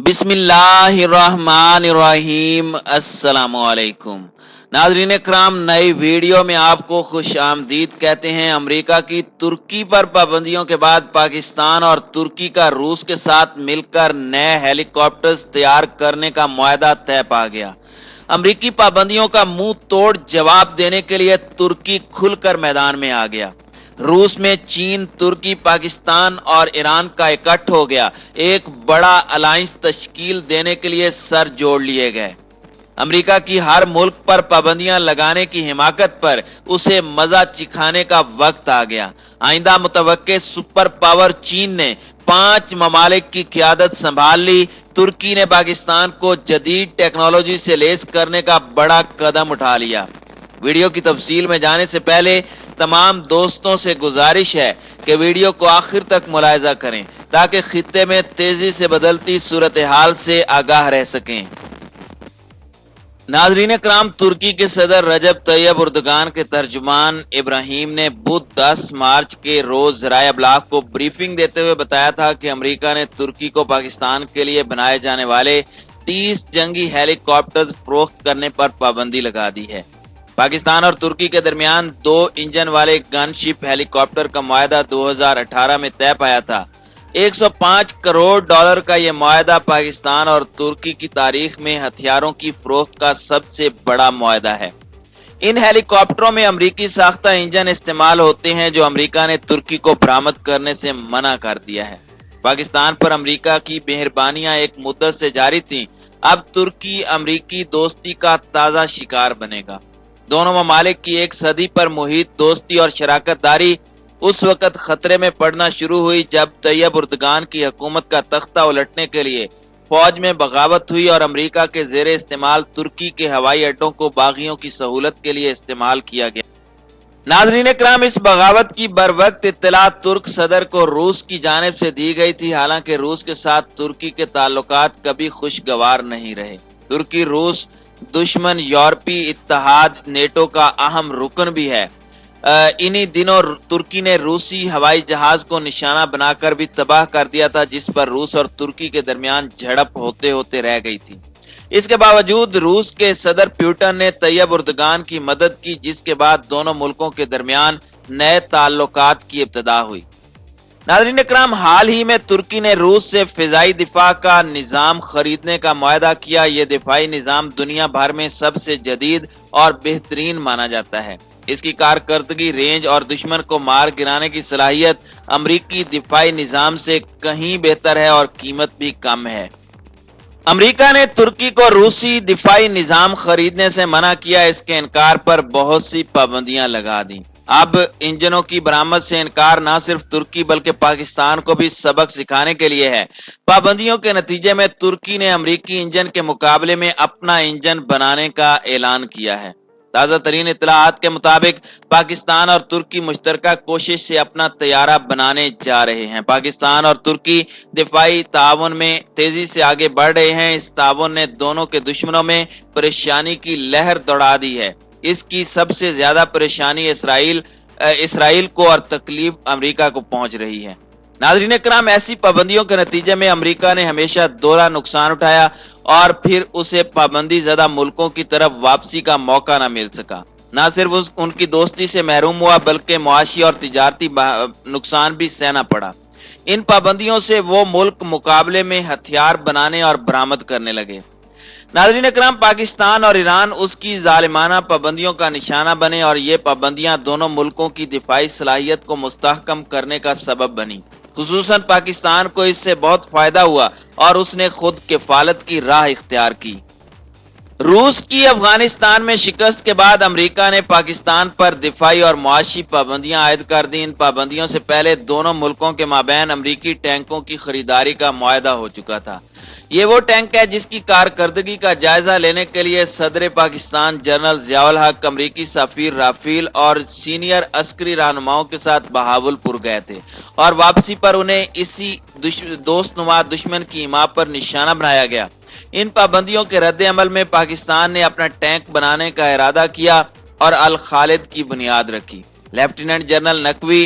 بسم اللہ الرحمن الرحیم۔ السلام علیکم ناظرین کرام، نئی ویڈیو میں آپ کو خوش آمدید کہتے ہیں۔ امریکہ کی ترکی پر پابندیوں کے بعد پاکستان اور ترکی کا روس کے ساتھ مل کر نئے ہیلی کاپٹرز تیار کرنے کا معاہدہ طے پا گیا۔ امریکی پابندیوں کا منہ توڑ جواب دینے کے لیے ترکی کھل کر میدان میں آ گیا۔ روس میں چین، ترکی، پاکستان اور ایران کا اکٹھ ہو گیا۔ ایک بڑا الائنس تشکیل دینے کے لیے سر جوڑ لیے گئے۔ امریکہ کی ہر ملک پر پابندیاں لگانے کی حماقت پر اسے مزہ چکھانے کا وقت آ گیا۔ آئندہ متوقع سپر پاور چین نے 5 ممالک کی قیادت سنبھال لی۔ ترکی نے پاکستان کو جدید ٹیکنالوجی سے لیس کرنے کا بڑا قدم اٹھا لیا۔ ویڈیو کی تفصیل میں جانے سے پہلے تمام دوستوں سے گزارش ہے کہ ویڈیو کو آخر تک ملاحظہ کریں تاکہ خطے میں تیزی سے بدلتی صورتحال سے آگاہ رہ سکیں۔ ناظرین کرام، ترکی کے صدر رجب طیب اردگان کے ترجمان ابراہیم نے بدھ 10 مارچ کے روز ذرائع ابلاغ کو بریفنگ دیتے ہوئے بتایا تھا کہ امریکہ نے ترکی کو پاکستان کے لیے بنائے جانے والے 30 جنگی ہیلی کاپٹرز فروخت کرنے پر پابندی لگا دی ہے۔ پاکستان اور ترکی کے درمیان 2 انجن والے گن شپ ہیلی کاپٹر کا معاہدہ 2018 میں طے پایا تھا۔ $105 کروڑ کا یہ معاہدہ پاکستان اور ترکی کی تاریخ میں ہتھیاروں کی فروخت کا سب سے بڑا معاہدہ ہے۔ ان ہیلی کاپٹروں میں امریکی ساختہ انجن استعمال ہوتے ہیں جو امریکہ نے ترکی کو برآمد کرنے سے منع کر دیا ہے۔ پاکستان پر امریکہ کی مہربانیاں ایک مدت سے جاری تھیں، اب ترکی امریکی دوستی کا تازہ شکار بنے گا۔ دونوں ممالک کی ایک صدی پر محیط دوستی اور شراکت داری اس وقت خطرے میں پڑنا شروع ہوئی جب طیب اردگان کی حکومت کا تختہ الٹنے کے لیے فوج میں بغاوت ہوئی اور امریکہ کے زیر استعمال ترکی کے ہوائی اڈوں کو باغیوں کی سہولت کے لیے استعمال کیا گیا۔ ناظرین کرام، اس بغاوت کی بروقت اطلاع ترک صدر کو روس کی جانب سے دی گئی تھی، حالانکہ روس کے ساتھ ترکی کے تعلقات کبھی خوشگوار نہیں رہے۔ ترکی روس دشمن یورپی اتحاد نیٹو کا اہم رکن بھی ہے۔ انہی دنوں ترکی نے روسی ہوائی جہاز کو نشانہ بنا کر بھی تباہ کر دیا تھا، جس پر روس اور ترکی کے درمیان جھڑپ ہوتے ہوتے رہ گئی تھی۔ اس کے باوجود روس کے صدر پیوٹن نے طیب اردگان کی مدد کی، جس کے بعد دونوں ملکوں کے درمیان نئے تعلقات کی ابتدا ہوئی۔ ناظرین کرام، حال ہی میں ترکی نے روس سے فضائی دفاع کا نظام خریدنے کا معاہدہ کیا۔ یہ دفاعی نظام دنیا بھر میں سب سے جدید اور بہترین مانا جاتا ہے۔ اس کی کارکردگی، رینج اور دشمن کو مار گرانے کی صلاحیت امریکی دفاعی نظام سے کہیں بہتر ہے اور قیمت بھی کم ہے۔ امریکہ نے ترکی کو روسی دفاعی نظام خریدنے سے منع کیا، اس کے انکار پر بہت سی پابندیاں لگا دیں۔ اب انجنوں کی برآمد سے انکار نہ صرف ترکی بلکہ پاکستان کو بھی سبق سکھانے کے لیے ہے۔ پابندیوں کے نتیجے میں ترکی نے امریکی انجن کے مقابلے میں اپنا انجن بنانے کا اعلان کیا ہے۔ تازہ ترین اطلاعات کے مطابق پاکستان اور ترکی مشترکہ کوشش سے اپنا طیارہ بنانے جا رہے ہیں۔ پاکستان اور ترکی دفاعی تعاون میں تیزی سے آگے بڑھ رہے ہیں۔ اس تعاون نے دونوں کے دشمنوں میں پریشانی کی لہر دوڑا دی ہے۔ اس کی سب سے زیادہ پریشانی اسرائیل کو اور تکلیف امریکہ کو پہنچ رہی ہے۔ ناظرین کرام، ایسی پابندیوں کے نتیجے میں امریکہ نے ہمیشہ دوہرا نقصان اٹھایا اور پھر اسے پابندی زدہ ملکوں کی طرف واپسی کا موقع نہ مل سکا۔ نہ صرف ان کی دوستی سے محروم ہوا بلکہ معاشی اور تجارتی نقصان بھی سہنا پڑا۔ ان پابندیوں سے وہ ملک مقابلے میں ہتھیار بنانے اور برآمد کرنے لگے۔ ناظرین کرام، پاکستان اور ایران اس کی ظالمانہ پابندیوں کا نشانہ بنے اور یہ پابندیاں دونوں ملکوں کی دفاعی صلاحیت کو مستحکم کرنے کا سبب بنی۔ خصوصاً پاکستان کو اس سے بہت فائدہ ہوا اور اس نے خود کفالت کی راہ اختیار کی۔ روس کی افغانستان میں شکست کے بعد امریکہ نے پاکستان پر دفاعی اور معاشی پابندیاں عائد کر دیں۔ ان پابندیوں سے پہلے دونوں ملکوں کے مابین امریکی ٹینکوں کی خریداری کا معاہدہ ہو چکا تھا۔ یہ وہ ٹینک ہے جس کی کارکردگی کا جائزہ لینے کے لیے صدر پاکستان جنرل ضیاء الحق، امریکی سفیر رافیل اور سینئر عسکری رہنماؤں کے ساتھ بہاولپور گئے تھے اور واپسی پر انہیں اسی دوست نما دشمن کی حمایت پر نشانہ بنایا گیا۔ ان پابندیوں کے رد عمل میں پاکستان نے اپنا ٹینک بنانے کا ارادہ کیا اور الخالد کی بنیاد رکھی۔ Lieutenant general Naqvi